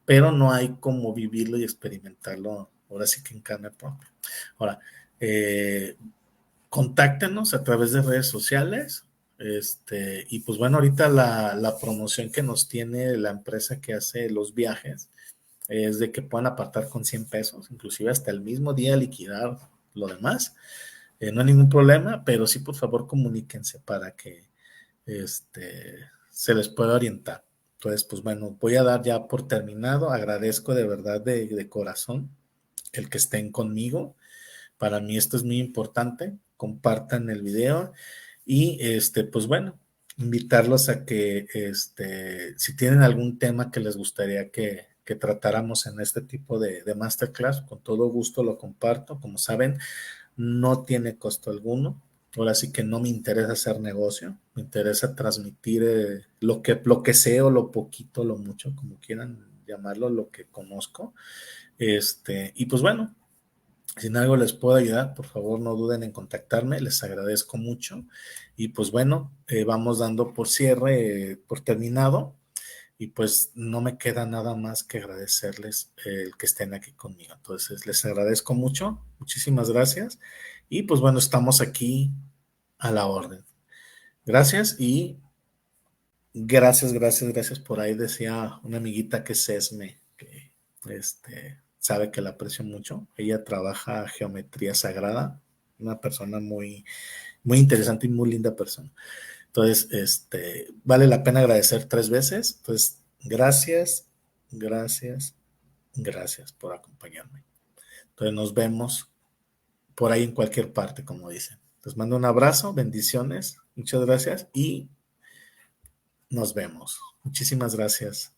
pero no hay como vivirlo y experimentarlo ahora sí que en carne propia. Ahora, eh, contáctenos a través de redes sociales. Y pues bueno, ahorita la promoción que nos tiene la empresa que hace los viajes es de que puedan apartar con 100 pesos, inclusive hasta el mismo día liquidar lo demás. No hay ningún problema, pero sí por favor comuníquense para que se les pueda orientar. Entonces, pues bueno, voy a dar ya por terminado. Agradezco de verdad de corazón el que estén conmigo. Para mí esto es muy importante. Compartan el video y pues bueno, invitarlos a que si tienen algún tema que les gustaría que tratáramos en este tipo de masterclass, con todo gusto lo comparto. Como saben, no tiene costo alguno. Ahora sí que no me interesa hacer negocio, me interesa transmitir lo que sé o lo poquito, lo mucho, como quieran llamarlo, lo que conozco. Y pues bueno, si en algo les puedo ayudar, por favor no duden en contactarme, les agradezco mucho. Y pues bueno, vamos dando por cierre, por terminado. Y pues no me queda nada más que agradecerles el que estén aquí conmigo. Entonces les agradezco mucho, muchísimas gracias. Y pues bueno, estamos aquí a la orden. Gracias y gracias. Por ahí decía una amiguita que es Esme, que sabe que la aprecio mucho. Ella trabaja geometría sagrada, una persona muy interesante y muy linda persona. Entonces, vale la pena agradecer 3 veces. Entonces, gracias, gracias por acompañarme. Entonces, nos vemos por ahí en cualquier parte, como dicen. Les mando un abrazo, bendiciones, muchas gracias y nos vemos. Muchísimas gracias.